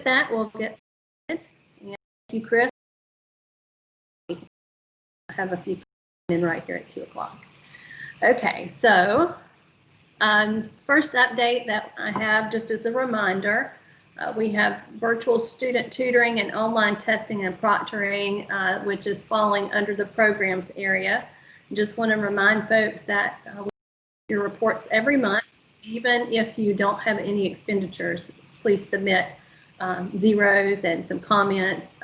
that, we'll get started. And thank you, Chris. I have a few in right here at 2 o'clock. Okay, so first update that I have, just as a reminder, we have virtual student tutoring and online testing and proctoring, which is falling under the programs area. Just want to remind folks that your reports every month, even if you don't have any expenditures, please submit zeros and some comments.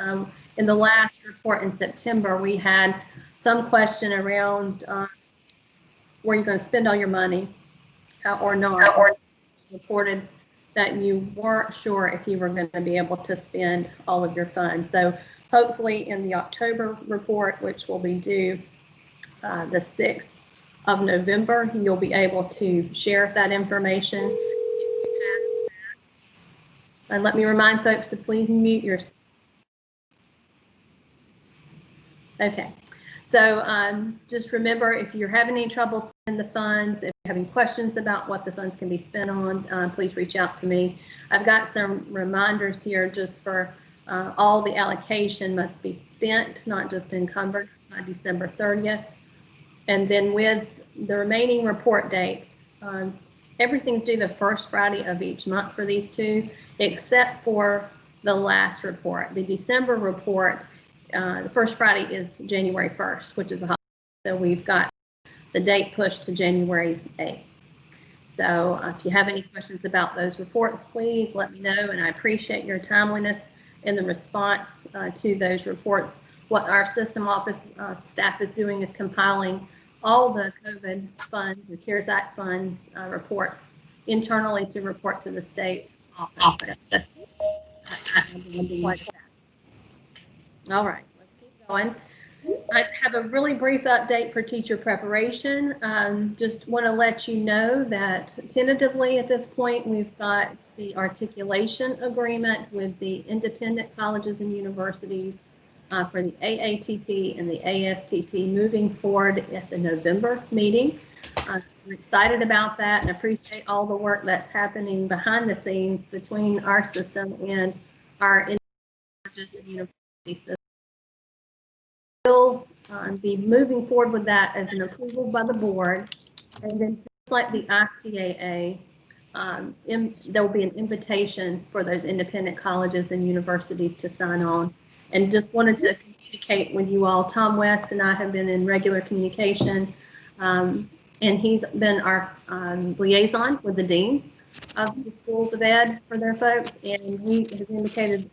In the last report in September, we had some question around where you're going to spend all your money or not. Reported that you weren't sure if you were going to be able to spend all of your funds. So hopefully in the October report, which will be due the 6th of November, you'll be able to share that information. And let me remind folks to please mute yourself. Okay, so just remember, if you're having any trouble spending the funds, if you're having questions about what the funds can be spent on, please reach out to me. I've got some reminders here just for all the allocation must be spent, not just encumbered, by December 30th. And then with the remaining report dates, everything's due the first Friday of each month for these two, except for the last report. The December report, the first Friday is January 1st, which is a holiday. So we've got the date pushed to January 8th. So if you have any questions about those reports, please let me know. And I appreciate your timeliness in the response to those reports. What our system office staff is doing is compiling all the COVID funds, the CARES Act funds reports internally to report to the state office. All right, let's keep going. I have a really brief update for teacher preparation. Just want to let you know that tentatively at this point, we've got the articulation agreement with the independent colleges and universities for the AATP and the ASTP moving forward at the November meeting. I'm excited about that and appreciate all the work that's happening behind the scenes between our system and our colleges and university system. We'll be moving forward with that as an approval by the board, and then just like the ICAA, there will be an invitation for those independent colleges and universities to sign on. And just wanted to communicate with you all. Tom West and I have been in regular communication, and he's been our liaison with the deans of the schools of ed for their folks, and he has indicated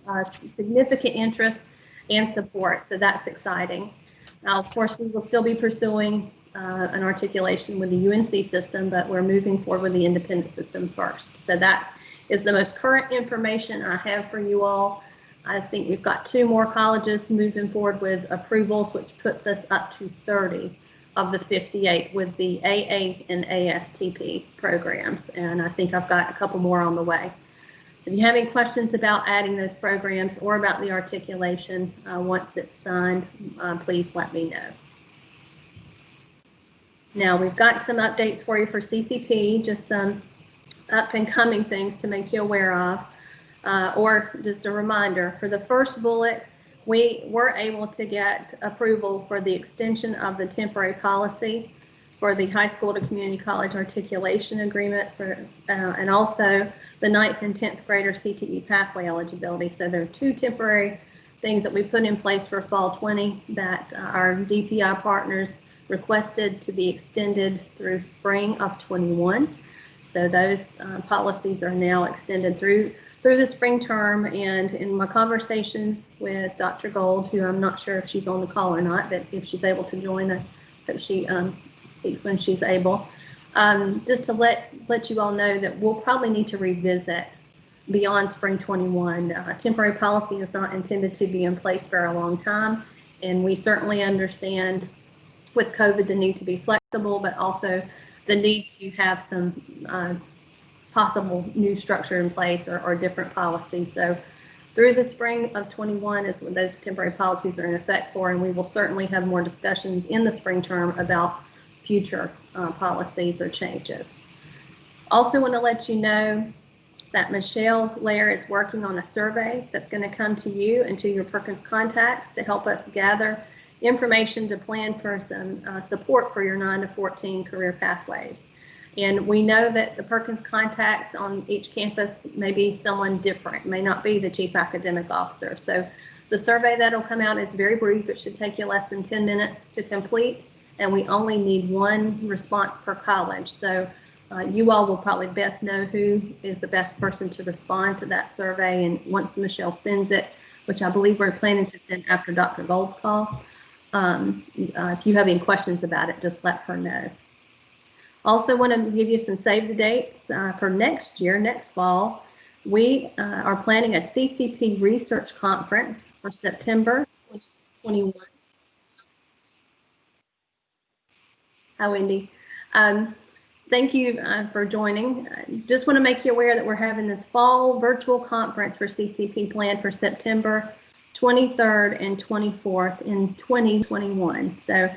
significant interest and support, so that's exciting. Now, of course, we will still be pursuing an articulation with the UNC system, but we're moving forward with the independent system first. So that is the most current information I have for you all. I think we've got 2 more colleges moving forward with approvals, which puts us up to 30 of the 58 with the AA and ASTP programs. And I think I've got a couple more on the way. So if you have any questions about adding those programs or about the articulation once it's signed, please let me know. Now we've got some updates for you for CCP, just some up and coming things to make you aware of. Or just a reminder, for the first bullet, we were able to get approval for the extension of the temporary policy for the high school to community college articulation agreement for, and also the 9th and 10th grader CTE pathway eligibility. So there are 2 temporary things that we put in place for fall 20 that our DPI partners requested to be extended through spring of 21. So those policies are now extended through the spring term, and in my conversations with Dr. Gold, who I'm not sure if she's on the call or not, but if she's able to join us, that she speaks when she's able, just to let you all know that we'll probably need to revisit beyond spring 21. Temporary policy is not intended to be in place for a long time, and we certainly understand with COVID the need to be flexible, but also the need to have some possible new structure in place or different policies. So through the spring of 21 is when those temporary policies are in effect for, and we will certainly have more discussions in the spring term about future policies or changes. Also want to let you know that Michelle Lair is working on a survey that's going to come to you and to your Perkins contacts to help us gather information to plan for some support for your 9 to 14 career pathways. And we know that the Perkins contacts on each campus may be someone different, may not be the chief academic officer. So the survey that'll come out is very brief. It should take you less than 10 minutes to complete, and we only need one response per college. So you all will probably best know who is the best person to respond to that survey. And once Michelle sends it, which I believe we're planning to send after Dr. Gold's call, if you have any questions about it, just let her know. Also want to give you some save the dates for next year, next fall. We are planning a CCP research conference for September 21. Hi, Wendy. Thank you for joining. Just want to make you aware that we're having this fall virtual conference for CCP planned for September 23rd and 24th in 2021. So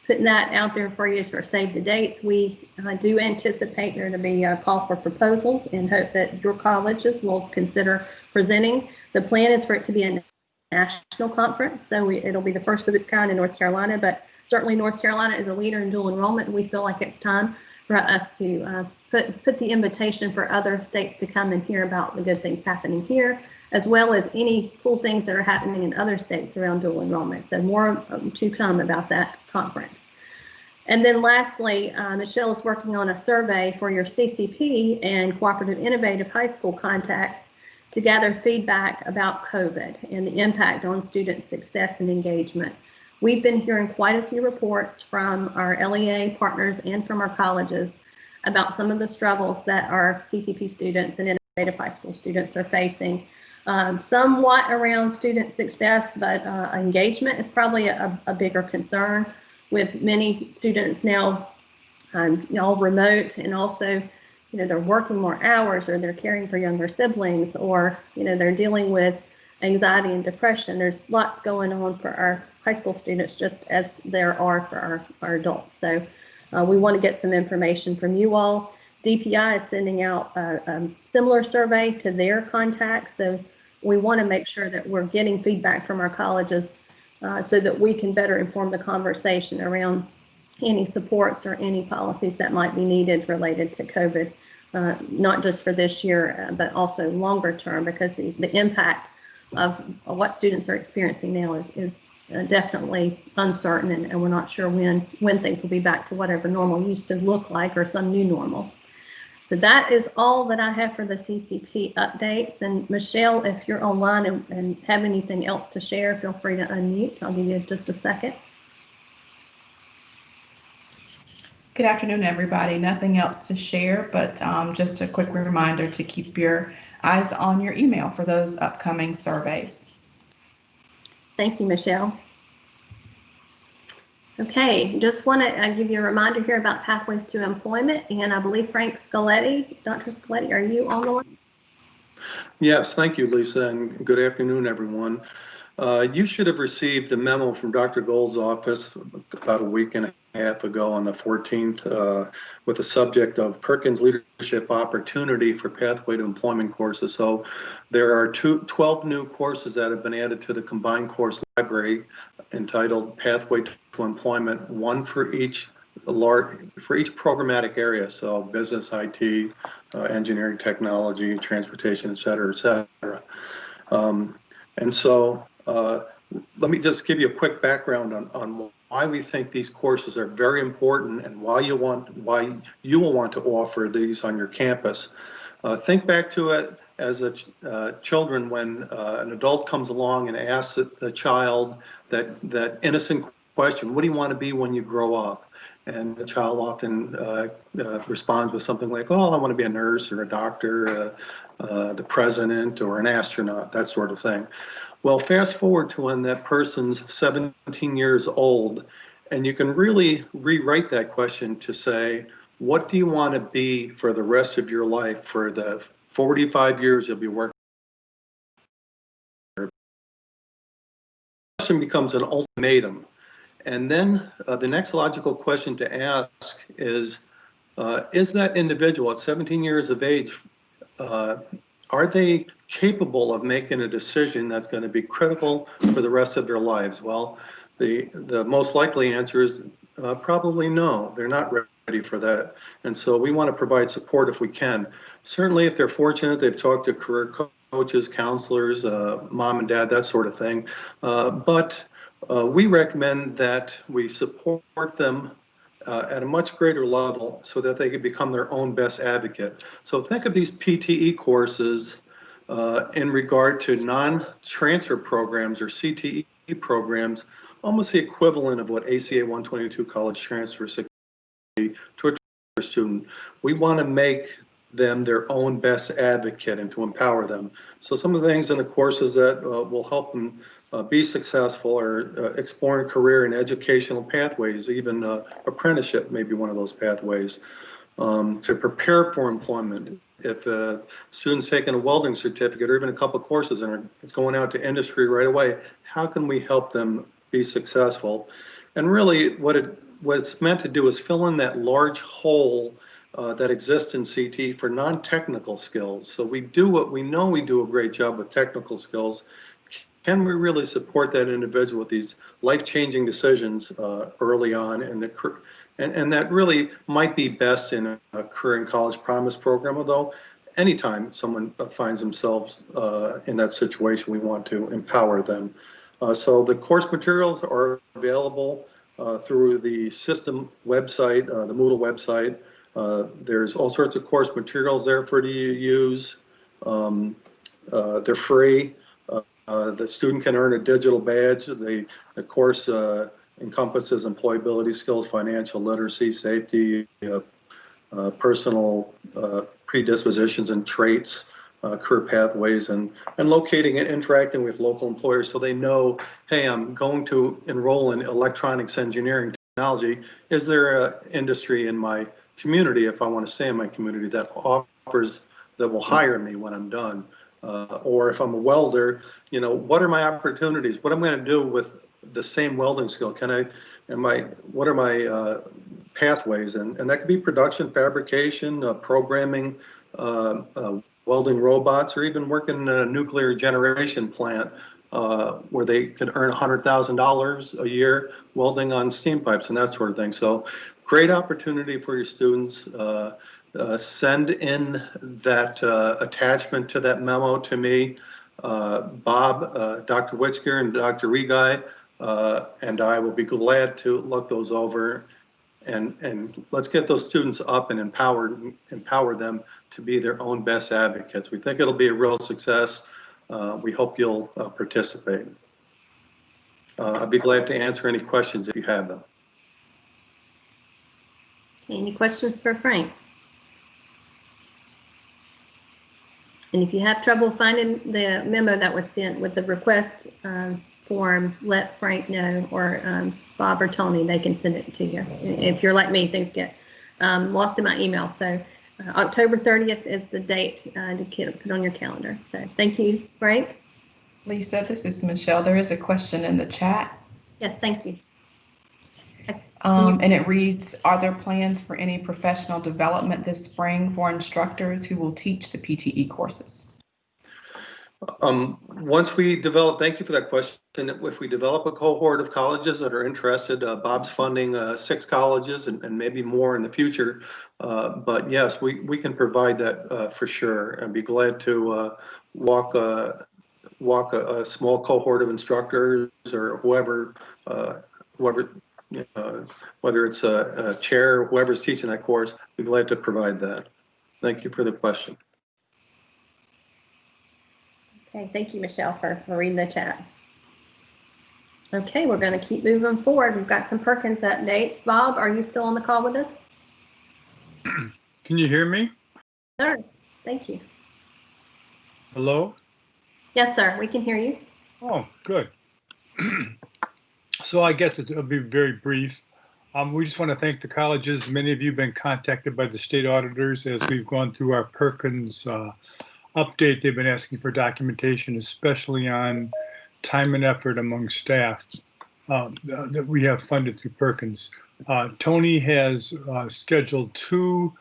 putting that out there for you for save the dates. We do anticipate there to be a call for proposals and hope that your colleges will consider presenting. The plan is for it to be a national conference, so it'll be the first of its kind in North Carolina, but certainly North Carolina is a leader in dual enrollment, and we feel like it's time for us to put the invitation for other states to come and hear about the good things happening here, as well as any cool things that are happening in other states around dual enrollment. So more to come about that conference. And then lastly, Michelle is working on a survey for your CCP and Cooperative Innovative High School contacts to gather feedback about COVID and the impact on student success and engagement. We've been hearing quite a few reports from our LEA partners and from our colleges about some of the struggles that our CCP students and Innovative High School students are facing. Somewhat around student success, but engagement is probably a bigger concern, with many students now all remote, and also they're working more hours, or they're caring for younger siblings, or they're dealing with anxiety and depression. There's lots going on for our high school students, just as there are for our adults. So we want to get some information from you all. DPI is sending out a similar survey to their contacts, so we want to make sure that we're getting feedback from our colleges so that we can better inform the conversation around any supports or any policies that might be needed related to COVID, not just for this year, but also longer term, because the impact of what students are experiencing now is definitely uncertain, and we're not sure when things will be back to whatever normal used to look like, or some new normal. So that is all that I have for the CCP updates. And Michelle, if you're online and have anything else to share, feel free to unmute. I'll give you just a second. Good afternoon, everybody. Nothing else to share, but just a quick reminder to keep your eyes on your email for those upcoming surveys. Thank you, Michelle. Okay, just want to give you a reminder here about Pathways to Employment, and I believe Frank Scaletti, Dr. Scaletti, are you on the line? Yes, thank you, Lisa, and good afternoon, everyone. You should have received a memo from Dr. Gold's office about a week and a half ago on the 14th with the subject of Perkins Leadership Opportunity for Pathway to Employment courses. So there are 12 new courses that have been added to the combined course library entitled Pathway to Employment, one for each programmatic area, so business, IT, engineering, technology, transportation, et cetera, et cetera. And so let me just give you a quick background on why we think these courses are very important and why you will want to offer these on your campus. Think back to it as children when an adult comes along and asks the child that innocent question, what do you want to be when you grow up? And the child often responds with something like, oh, I want to be a nurse or a doctor, the president, or an astronaut, that sort of thing. Well, fast forward to when that person's 17 years old, and you can really rewrite that question to say, what do you want to be for the rest of your life, for the 45 years you'll be working? The question becomes an ultimatum. And then the next logical question to ask is that individual at 17 years of age are they capable of making a decision that's going to be critical for the rest of their lives? Well, the most likely answer is probably no, they're not ready for that. And so we want to provide support if we can. Certainly if they're fortunate, they've talked to career coaches, counselors, mom and dad, that sort of thing. But we recommend that we support them at a much greater level so that they can become their own best advocate. So think of these PTE courses in regard to non-transfer programs or CTE programs, almost the equivalent of what ACA 122 college transfer to a transfer student. We want to make them their own best advocate and to empower them. So some of the things in the courses that will help them be successful are exploring career and educational pathways, even apprenticeship may be one of those pathways. To prepare for employment. If a student's taking a welding certificate or even a couple of courses and it's going out to industry right away, how can we help them be successful? And really what it's meant to do is fill in that large hole that exists in CT for non-technical skills. So we do what we know we do a great job with technical skills. Can we really support that individual with these life-changing decisions early on in the career? And that really might be best in a career and college promise program, although anytime someone finds themselves in that situation, we want to empower them. So the course materials are available through the system website, the Moodle website. There's all sorts of course materials there for you to use. They're free. The student can earn a digital badge. The course encompasses employability skills, financial literacy, safety, personal predispositions and traits, career pathways, and locating and interacting with local employers so they know, hey, I'm going to enroll in electronics engineering technology. Is there an industry in my community, if I want to stay in my community, that will hire me when I'm done? Or if I'm a welder, you know, what are my opportunities? What am I going to do with the same welding skill? What are my pathways? And that could be production, fabrication, programming, welding robots, or even working in a nuclear generation plant where they could earn $100,000 a year welding on steam pipes and that sort of thing. So great opportunity for your students. Send in that attachment to that memo to me. Bob, Dr. Witzker, and Dr. Regai, and I will be glad to look those over. And let's get those students up and empower them to be their own best advocates. We think it'll be a real success. We hope you'll participate. I'd be glad to answer any questions if you have them. Any questions for Frank? And if you have trouble finding the memo that was sent with the request form, let Frank know, or Bob or Tony, they can send it to you. If you're like me, things get lost in my email. So October 30th is the date to put on your calendar. So thank you, Frank. Lisa, this is Michelle. There is a question in the chat. Yes, thank you. And it reads, are there plans for any professional development this spring for instructors who will teach the PTE courses? Once we develop, thank you for that question. If we develop a cohort of colleges that are interested, Bob's funding 6 colleges and maybe more in the future. But yes, we can provide that for sure, and be glad to walk a small cohort of instructors or whoever, whether it's a chair, whoever's teaching that course, be glad to provide that. Thank you for the question. Okay, thank you, Michelle, for reading the chat. Okay, we're going to keep moving forward. We've got some Perkins updates. Bob, are you still on the call with us? Can you hear me? Sir, thank you. Hello? Yes, sir, we can hear you. Oh, good. So I guess it'll be very brief. We just want to thank the colleges. Many of you have been contacted by the state auditors as we've gone through our Perkins update. They've been asking for documentation, especially on time and effort among staff that we have funded through Perkins. Tony has scheduled 2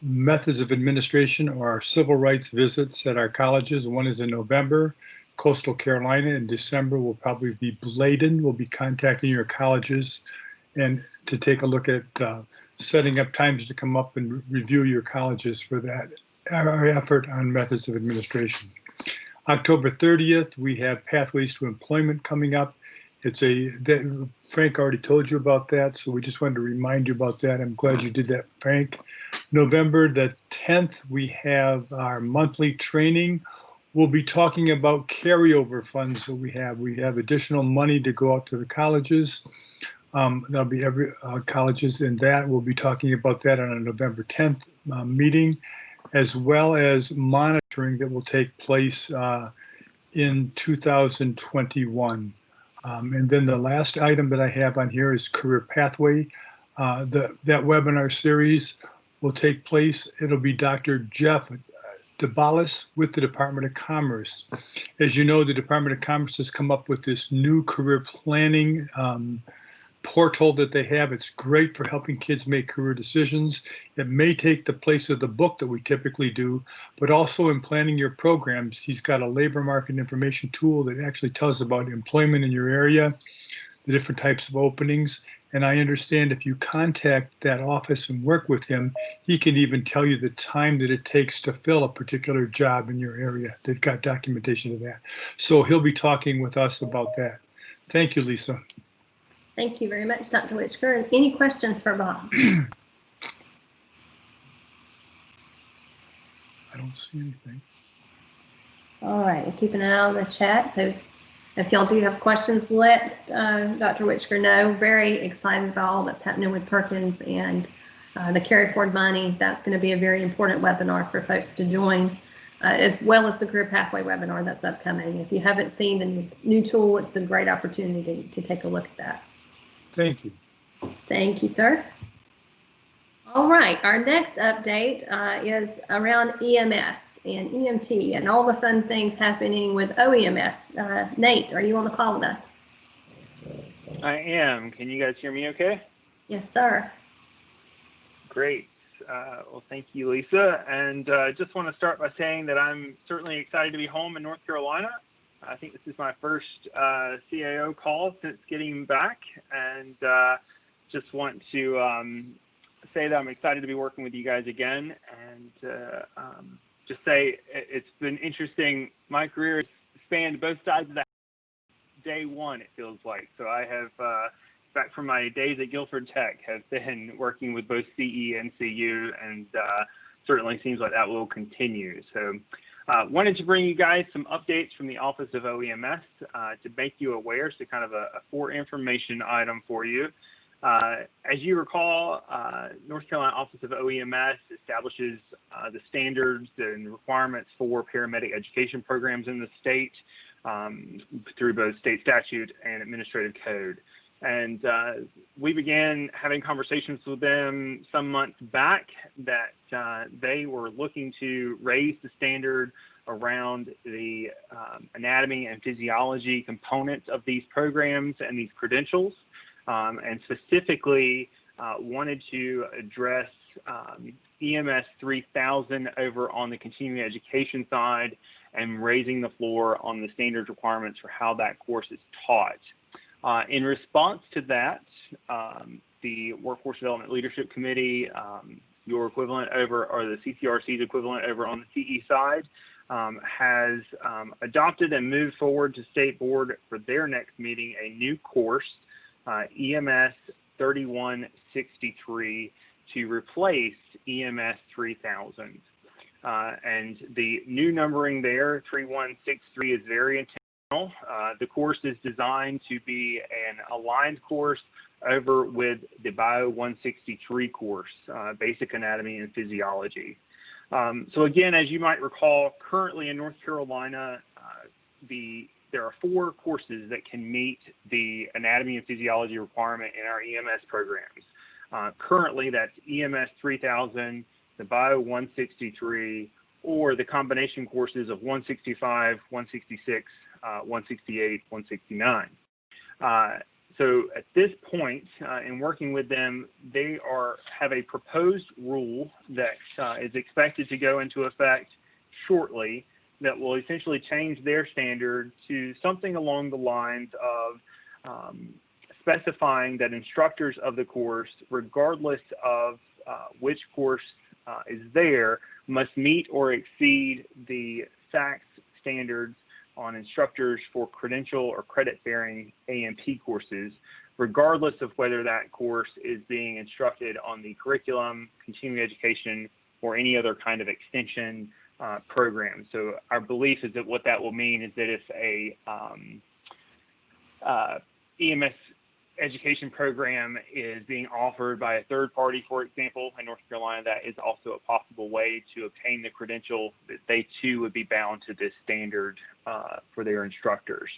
methods of administration or our civil rights visits at our colleges. One is in November, Coastal Carolina. In December will probably be Bladen. We'll be contacting your colleges and to take a look at setting up times to come up and review your colleges for that, our effort on methods of administration. October 30th, we have Pathways to Employment coming up. Frank already told you about that, so we just wanted to remind you about that. I'm glad you did that, Frank. November the 10th, we have our monthly training. We'll be talking about carryover funds that we have. We have additional money to go out to the colleges. There'll be every colleges in that. We'll be talking about that on a November 10th meeting, as well as monitoring that will take place in 2021. And then the last item that I have on here is Career Pathway. That webinar series will take place. It'll be Dr. Jeff DeBalis with the Department of Commerce. As you know, the Department of Commerce has come up with this new career planning portal that they have. It's great for helping kids make career decisions. It may take the place of the book that we typically do, but also in planning your programs, he's got a labor market information tool that actually tells about employment in your area, the different types of openings. And I understand if you contact that office and work with him, he can even tell you the time that it takes to fill a particular job in your area. They've got documentation of that. So he'll be talking with us about that. Thank you, Lisa. Thank you very much, Dr. Witchker. Any questions for Bob? I don't see anything. All right, we'll keep an eye on the chat. So if y'all do have questions, let Dr. Witchker know. Very excited about all that's happening with Perkins and the carry forward money. That's going to be a very important webinar for folks to join, as well as the Career Pathway webinar that's upcoming. If you haven't seen the new tool, it's a great opportunity to take a look at that. Thank you. Thank you, sir. All right, our next update is around EMS and EMT and all the fun things happening with OEMS. Nate, are you on the call with us? I am. Can you guys hear me okay? Yes, sir. Great. Well, thank you, Lisa. And just want to start by saying that I'm certainly excited to be home in North Carolina. I think this is my first CAO call since getting back, and just want to say that I'm excited to be working with you guys again, and just say it's been interesting. My career has spanned both sides of that. Day one, it feels like. So I have, back from my days at Guilford Tech, have been working with both CE and CU, and certainly seems like that will continue. So wanted to bring you guys some updates from the Office of OEMS to make you aware. So kind of a for information item for you. As you recall, North Carolina Office of OEMS establishes the standards and requirements for paramedic education programs in the state through both state statute and administrative code. And we began having conversations with them some months back that they were looking to raise the standard around the anatomy and physiology components of these programs and these credentials, and specifically wanted to address EMS 3000 over on the continuing education side and raising the floor on the standards requirements for how that course is taught. In response to that, the Workforce Development Leadership Committee, your equivalent over, or the CCRC's equivalent over on the CE side, has adopted and moved forward to State Board for their next meeting a new course, EMS 3163, to replace EMS 3000. And the new numbering there, 3163, is very intentional. The course is designed to be an aligned course over with the Bio 163 course, Basic Anatomy and Physiology. So again, as you might recall, currently in North Carolina, there are 4 courses that can meet the anatomy and physiology requirement in our EMS programs. Currently, that's EMS 3000, the Bio 163, or the combination courses of 165, 166, 168, 169. So So at this point, in working with them, they have a proposed rule that is expected to go into effect shortly that will essentially change their standard to something along the lines of specifying that instructors of the course, regardless of which course is there, must meet or exceed the SACS standards on instructors for credential or credit-bearing A&P courses, regardless of whether that course is being instructed on the curriculum, continuing education, or any other kind of extension program. So our belief is that what that will mean is that if a EMS education program is being offered by a third party, for example, in North Carolina, that is also a possible way to obtain the credential, that they too would be bound to this standard for their instructors.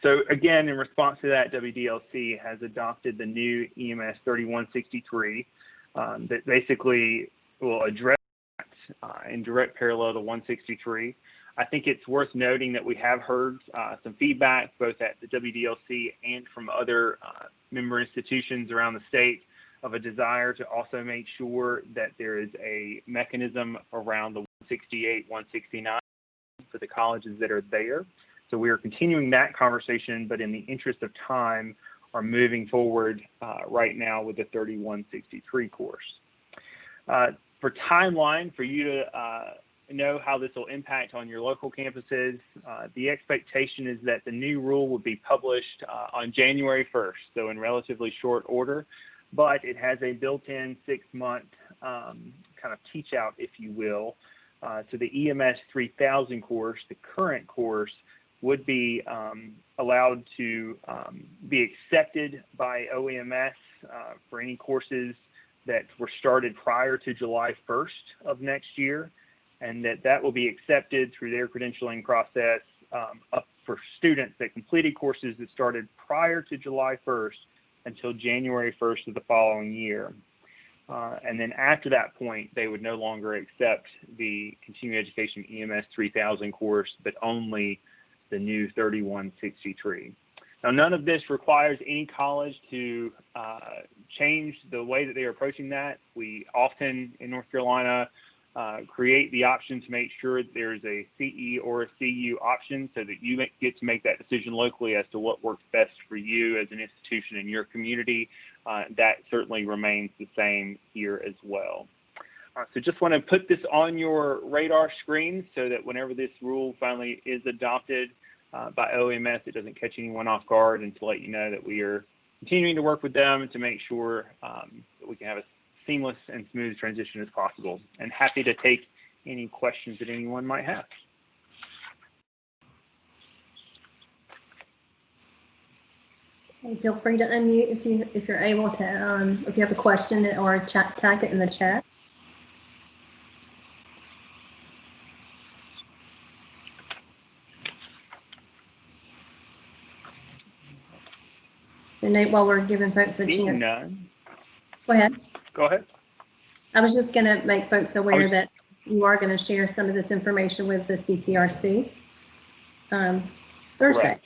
So again, in response to that, WDLC has adopted the new EMS 3163 that basically will address that in direct parallel to 163. I think it's worth noting that we have heard some feedback both at the WDLC and from other member institutions around the state of a desire to also make sure that there is a mechanism around the 168, 169 for the colleges that are there. So we are continuing that conversation, but in the interest of time, are moving forward right now with the 3163 course. For timeline, for you to know how this will impact on your local campuses, the expectation is that the new rule will be published on January 1st, so in relatively short order, but it has a built-in 6-month kind of teach out, if you will. So the EMS 3000 course, the current course, would be allowed to be accepted by OEMS for any courses that were started prior to July 1st of next year, and that will be accepted through their credentialing process up for students that completed courses that started prior to July 1st until January 1st of the following year. And then after that point, they would no longer accept the continuing education EMS 3000 course, but only the new 3163. Now, none of this requires any college to change the way that they are approaching that. We often in North Carolina create the option to make sure that there's a CE or a CU option so that you get to make that decision locally as to what works best for you as an institution in your community. That certainly remains the same here as well. So just want to put this on your radar screen so that whenever this rule finally is adopted by OMS, it doesn't catch anyone off guard, and to let you know that we are continuing to work with them to make sure that we can have a seamless and smooth transition as possible. And happy to take any questions that anyone might have. And feel free to unmute if you're able to, if you have a question or type it in the chat. So Nate, while we're giving folks a chance. None. Go ahead. Go ahead. I was just going to make folks aware that you are going to share some of this information with the CCRC Thursday. Correct.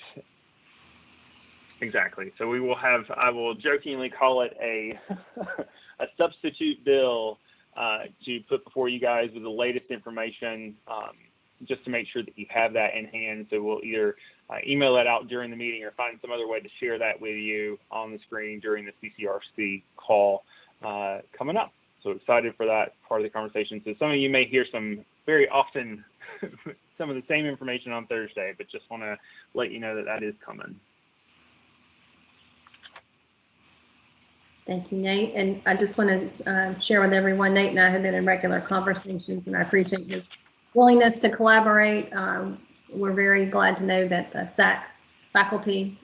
Exactly. So we will have, I will jokingly call it a substitute bill to put before you guys with the latest information, just to make sure that you have that in hand. So we'll either email that out during the meeting or find some other way to share that with you on the screen during the CCRC call coming up. So excited for that part of the conversation. So some of you may hear some very often some of the same information on Thursday, but just want to let you know that that is coming. Thank you, Nate. And I just want to share with everyone, Nate and I have been in regular conversations, and I appreciate his willingness to collaborate. We're very glad to know that the SACS faculty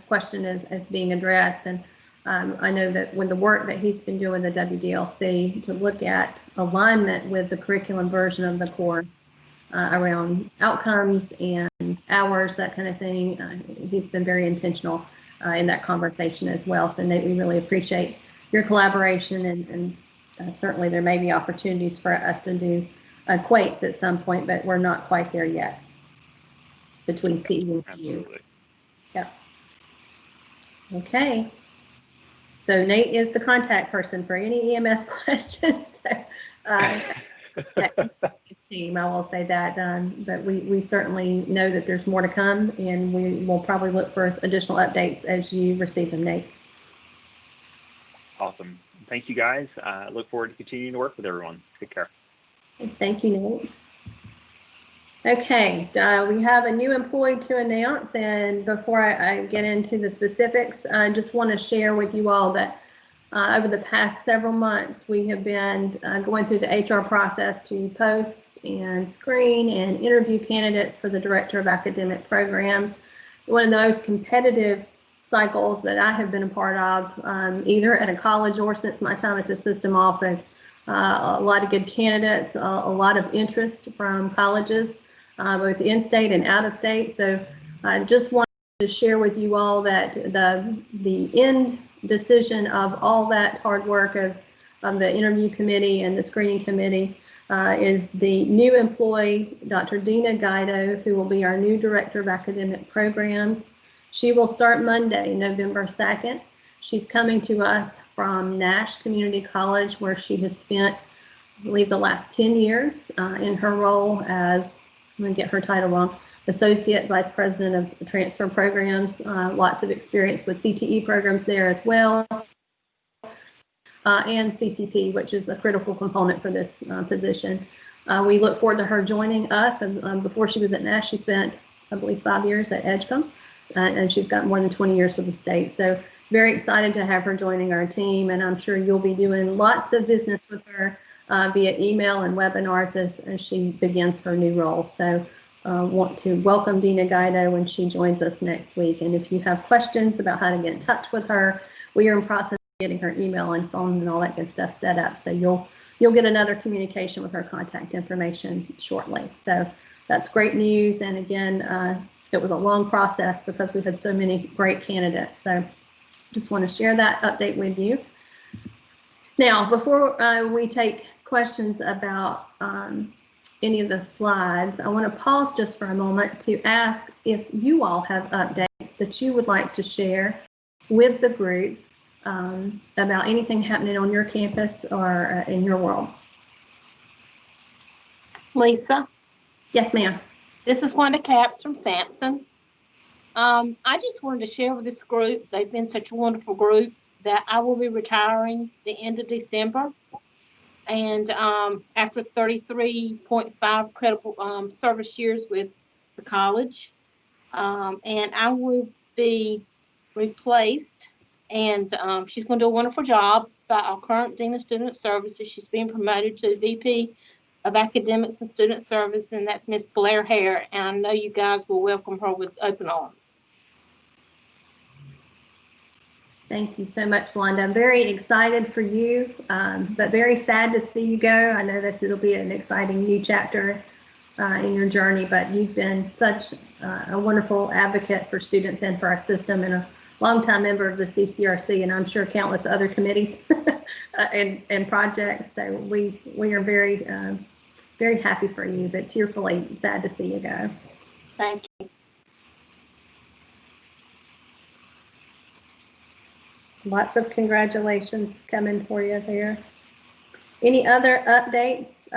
question is being addressed. And I know that with the work that he's been doing the WDLC to look at alignment with the curriculum version of the course around outcomes and hours, that kind of thing, he's been very intentional in that conversation as well. So Nate, we really appreciate your collaboration, and certainly there may be opportunities for us to do equates at some point, but we're not quite there yet between CE and CU. Absolutely. Yeah. Okay. So Nate is the contact person for any EMS questions. So, team, I will say that, but we certainly know that there's more to come, and we will probably look for additional updates as you receive them, Nate. Awesome. Thank you, guys. Look forward to continuing to work with everyone. Take care. Thank you, Nate. Okay, we have a new employee to announce, and before I get into the specifics, I just want to share with you all that over the past several months, we have been going through the HR process to post and screen and interview candidates for the Director of Academic Programs. One of the most competitive cycles that I have been a part of, either at a college or since my time at the system office. A lot of good candidates, a lot of interest from colleges, both in-state and out-of-state. So I just wanted to share with you all that the end decision of all that hard work of the interview committee and the screening committee is the new employee, Dr. Dina Guido, who will be our new Director of Academic Programs. She will start Monday, November 2nd. She's coming to us from Nash Community College, where she has spent, I believe, the last 10 years in her role as, I'm going to get her title wrong, Associate Vice President of Transfer Programs, lots of experience with CTE programs there as well, and CCP, which is a critical component for this position. We look forward to her joining us, and before she was at Nash, she spent, I believe, 5 years at Edgecombe, and she's got more than 20 years with the state. So very excited to have her joining our team, and I'm sure you'll be doing lots of business with her via email and webinars as she begins her new role. So want to welcome Dina Guido when she joins us next week. And if you have questions about how to get in touch with her, we are in process of getting her email and phone and all that good stuff set up. So you'll get another communication with her contact information shortly. So that's great news. And again, it was a long process because we had so many great candidates. So just want to share that update with you. Now, before we take questions about any of the slides, I want to pause just for a moment to ask if you all have updates that you would like to share with the group about anything happening on your campus or in your world. Lisa? Yes, ma'am. This is Wanda Capps from Sampson. I just wanted to share with this group, they've been such a wonderful group, that I will be retiring the end of December. And after 33.5 credible service years with the college, and I will be replaced, and she's going to do a wonderful job by our current Dean of Student Services. She's being promoted to VP of Academics and Student Service, and that's Miss Blair Hare, and I know you guys will welcome her with open arms. Thank you so much, Wanda. I'm very excited for you, but very sad to see you go. I know will be an exciting new chapter in your journey, but you've been such a wonderful advocate for students and for our system, and a longtime member of the CCRC, and I'm sure countless other committees and projects. So we are very, very happy for you, but tearfully sad to see you go. Thank you. Lots of congratulations coming for you there. Any other updates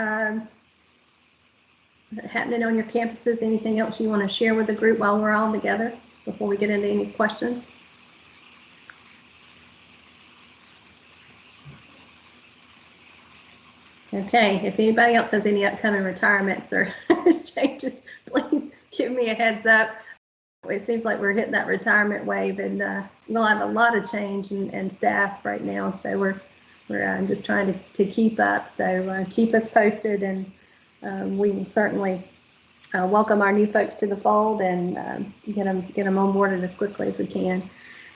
happening on your campuses? Anything else you want to share with the group while we're all together before we get into any questions? Okay, if anybody else has any upcoming retirements or changes, please give me a heads up. It seems like we're hitting that retirement wave, and we'll have a lot of change in staff right now. So we're just trying to keep up. So keep us posted, and we certainly welcome our new folks to the fold and get them onboarded as quickly as we can.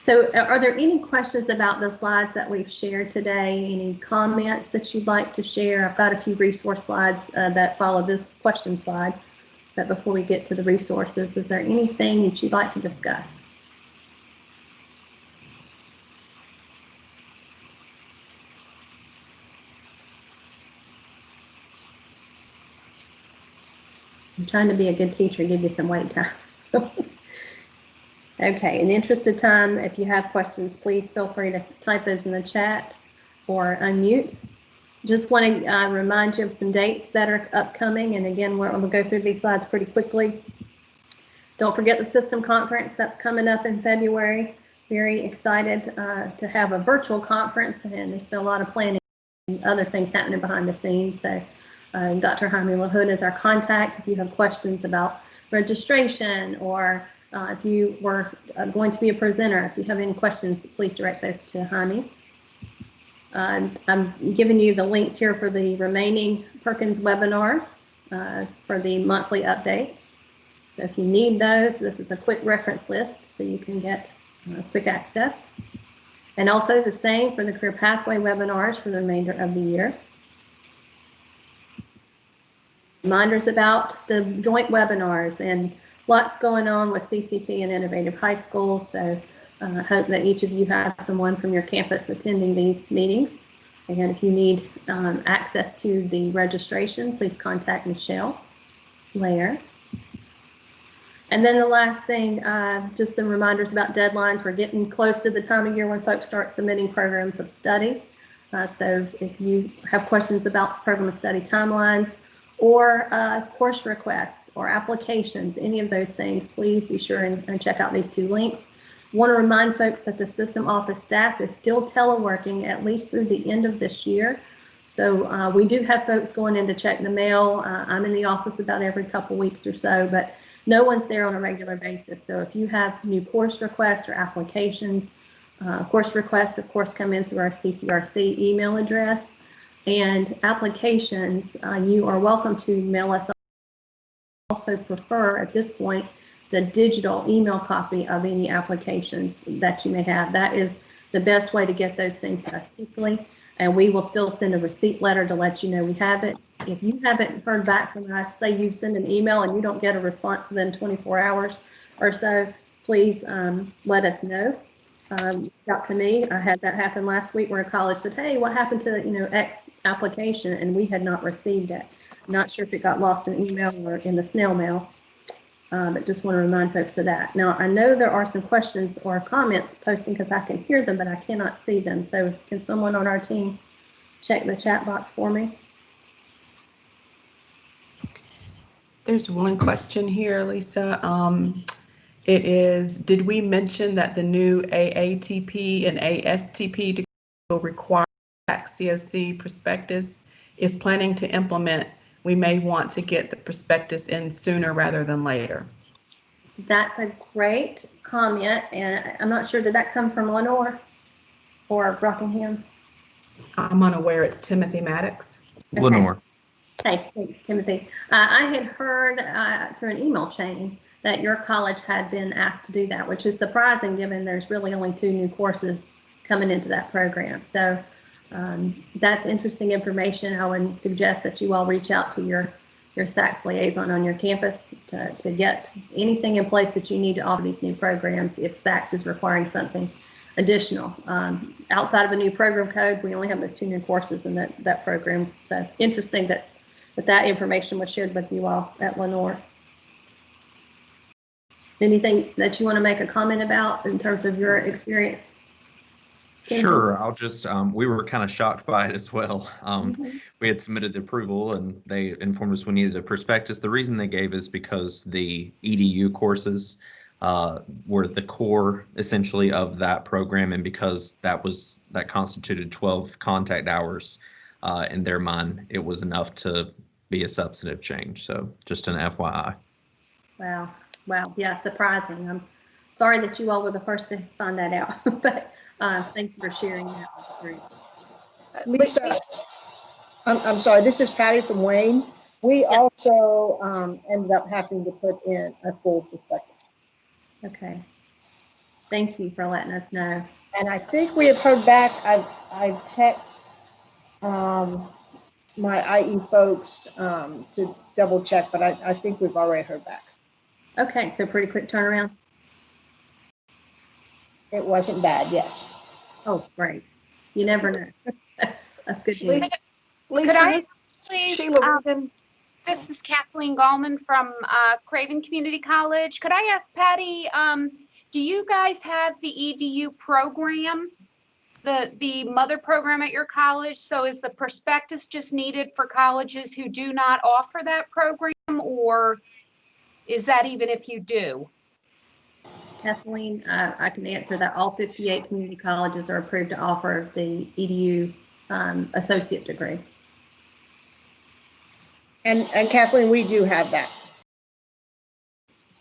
So are there any questions about the slides that we've shared today? Any comments that you'd like to share? I've got a few resource slides that follow this question slide. But before we get to the resources, is there anything that you'd like to discuss? I'm trying to be a good teacher and give you some wait time. Okay, in the interest of time, if you have questions, please feel free to type those in the chat or unmute. Just want to remind you of some dates that are upcoming. And again, we'll go through these slides pretty quickly. Don't forget the system conference that's coming up in February. Very excited to have a virtual conference, and there's been a lot of planning and other things happening behind the scenes. So Dr. Jaime LaHood is our contact if you have questions about registration, or if you were going to be a presenter. If you have any questions, please direct those to Jaime. I'm giving you the links here for the remaining Perkins webinars for the monthly updates. So if you need those, this is a quick reference list so you can get quick access. And also the same for the career pathway webinars for the remainder of the year. Reminders about the joint webinars, and lots going on with CCP and Innovative High School. So I hope that each of you have someone from your campus attending these meetings. And if you need access to the registration, please contact Michelle Lair. And then the last thing, just some reminders about deadlines. We're getting close to the time of year when folks start submitting programs of study. So if you have questions about program of study timelines or course requests or applications, any of those things, please be sure and check out these two links. Want to remind folks that the system office staff is still teleworking at least through the end of this year. So we do have folks going in to check the mail. I'm in the office about every couple weeks or so, but no one's there on a regular basis. So if you have new course requests or applications, course requests, of course, come in through our CCRC email address, and applications, you are welcome to mail us. Also prefer at this point the digital email copy of any applications that you may have. That is the best way to get those things to us quickly. And we will still send a receipt letter to let you know we have it. If you haven't heard back from us, say you send an email and you don't get a response within 24 hours or so, please let us know. Reach out to me. I had that happen last week where a college said, hey, what happened to X application? And we had not received it. Not sure if it got lost in email or in the snail mail. But just want to remind folks of that. Now, I know there are some questions or comments posting because I can hear them, but I cannot see them. So can someone on our team check the chat box for me? There's one question here, Lisa. It is, did we mention that the new AATP and ASTP will require COC prospectus? If planning to implement, we may want to get the prospectus in sooner rather than later. That's a great comment, and I'm not sure, did that come from Lenore or Rockingham? I'm unaware. It's Timothy Maddox. Okay. Lenore. Hey, thanks, Timothy. I had heard through an email chain that your college had been asked to do that, which is surprising given there's really only 2 new courses coming into that program. So that's interesting information. I would suggest that you all reach out to your SACS liaison on your campus to get anything in place that you need to offer these new programs if SACS is requiring something additional. Outside of a new program code, we only have those 2 new courses in that program. So interesting that information was shared with you all at Lenore. Anything that you want to make a comment about in terms of your experience? Sure, I'll just, we were kind of shocked by it as well. We had submitted the approval and they informed us we needed a prospectus. The reason they gave is because the EDU courses were the core essentially of that program, and because that constituted 12 contact hours in their mind, it was enough to be a substantive change. So just an FYI. Wow. Yeah, surprising. I'm sorry that you all were the first to find that out, but thank you for sharing that with the group. Lisa, I'm sorry, this is Patty from Wayne. We also ended up having to put in a full prospectus. Okay. Thank you for letting us know. And I think we have heard back. I've texted my IE folks to double check, but I think we've already heard back. Okay, so pretty quick turnaround. It wasn't bad, yes. Oh, great. You never know. That's good news. Lisa, Could I this please, Sheila Regan. this is Kathleen Gallman from Craven Community College. Could I ask Patty, do you guys have the EDU program, the mother program at your college? So is the prospectus just needed for colleges who do not offer that program, or is that even if you do? Kathleen, I can answer that. All 58 community colleges are approved to offer the EDU associate degree. And Kathleen, we do have that.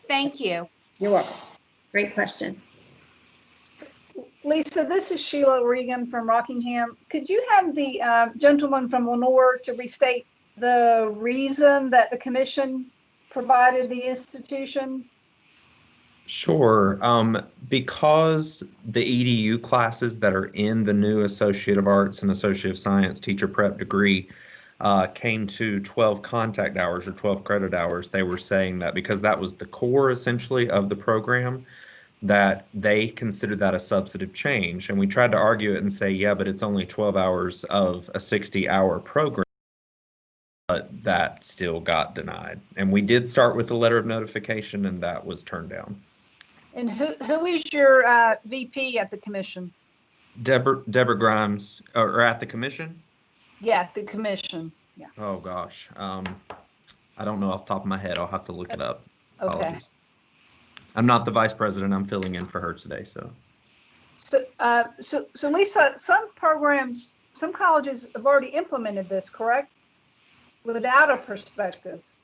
Thank you. You're welcome. Great question. Lisa, this is Sheila Regan from Rockingham. Could you have the gentleman from Lenore to restate the reason that the commission provided the institution? Sure. Because the EDU classes that are in the new Associate of Arts and Associate of Science teacher prep degree came to 12 contact hours or 12 credit hours, they were saying that because that was the core essentially of the program, that they considered that a substantive change. And we tried to argue it and say, yeah, but it's only 12 hours of a 60-hour program. But that still got denied. And we did start with a letter of notification, and that was turned down. And who is your VP at the commission? Deborah Grimes, or at the commission? Yeah, the commission. Yeah. Oh gosh, I don't know off the top of my head. I'll have to look it up. Okay. Apologies. I'm not the vice president. I'm filling in for her today. So Lisa, some programs, some colleges have already implemented this, correct? Without a prospectus.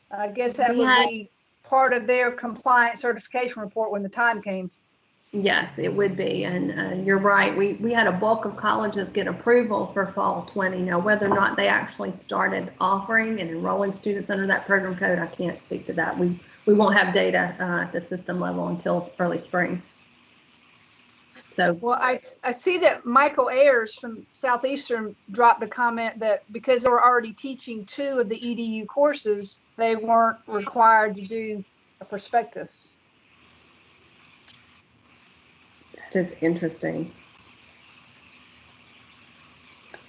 I guess that would be part of their compliance certification report when the time came. Yes, it would be. And you're right. We had a bulk of colleges get approval for fall 20. Now, whether or not they actually started offering and enrolling students under that program code, I can't speak to that. We won't have data at the system level until early spring. So, well, I see that Michael Ayers from Southeastern dropped a comment that because they were already teaching 2 of the EDU courses, they weren't required to do a prospectus. that is interesting.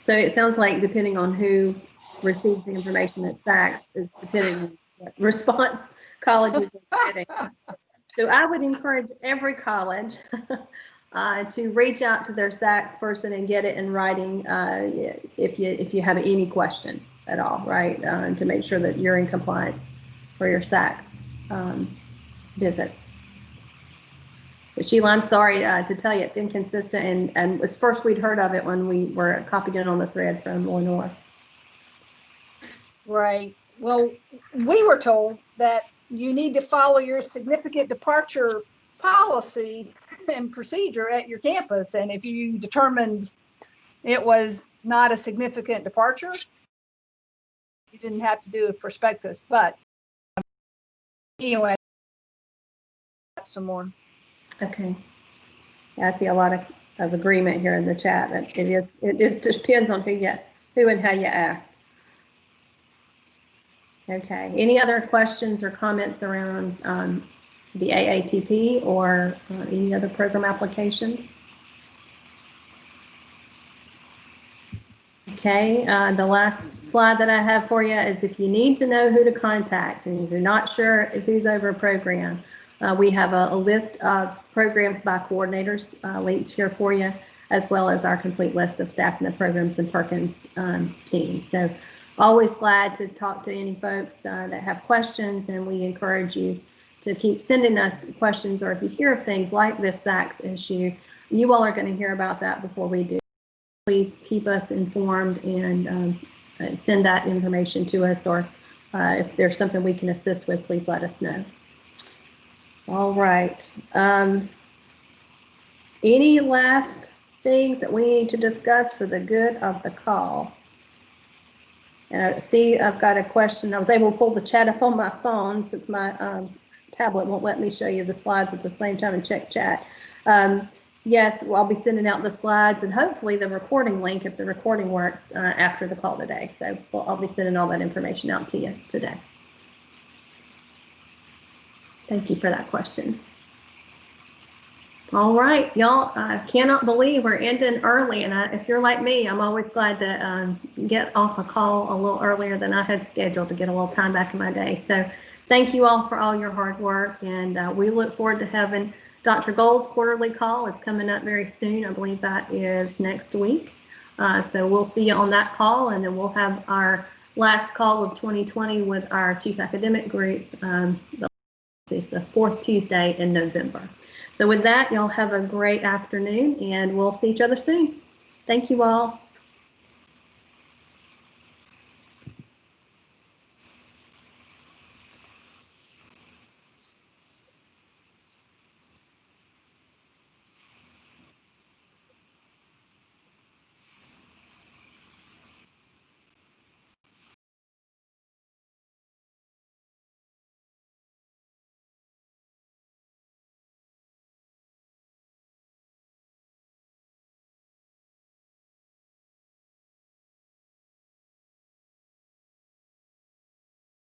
So it sounds like depending on who receives the information at SACS is depending on what response colleges are getting. So I would encourage every college to reach out to their SACS person and get it in writing if you have any question at all, right? To make sure that you're in compliance for your SACS visits. But Sheila, I'm sorry to tell you it's inconsistent, and it's first we'd heard of it when we were copied in on the thread from Lenore. Right. Well, we were told that you need to follow your significant departure policy and procedure at your campus. And if you determined it was not a significant departure, you didn't have to do a prospectus. But anyway, some more. Okay. Yeah, I see a lot of agreement here in the chat that it depends on who and how you ask. Okay. Any other questions or comments around the AATP or any other program applications? Okay. The last slide that I have for you is if you need to know who to contact and if you're not sure who's over a program, we have a list of programs by coordinators linked here for you, as well as our complete list of staff in the programs and Perkins team. So always glad to talk to any folks that have questions, and we encourage you to keep sending us questions, or if you hear of things like this SACS issue, you all are going to hear about that before we do. Please keep us informed and send that information to us, or if there's something we can assist with, please let us know. All right. Any last things that we need to discuss for the good of the cause? And see, I've got a question. I was able to pull the chat up on my phone since my tablet won't let me show you the slides at the same time and check chat. Yes, well, I'll be sending out the slides and hopefully the recording link if the recording works after the call today. So I'll be sending all that information out to you today. Thank you for that question. All right, y'all, I cannot believe we're ending early. And if you're like me, I'm always glad to get off a call a little earlier than I had scheduled to get a little time back in my day. So thank you all for all your hard work. And we look forward to having Dr. Gold's quarterly call is coming up very soon. I believe that is next week. So we'll see you on that call, and then we'll have our last call of 2020 with our chief academic group. It's the 4th Tuesday in November. So with that, y'all have a great afternoon, and we'll see each other soon. Thank you all.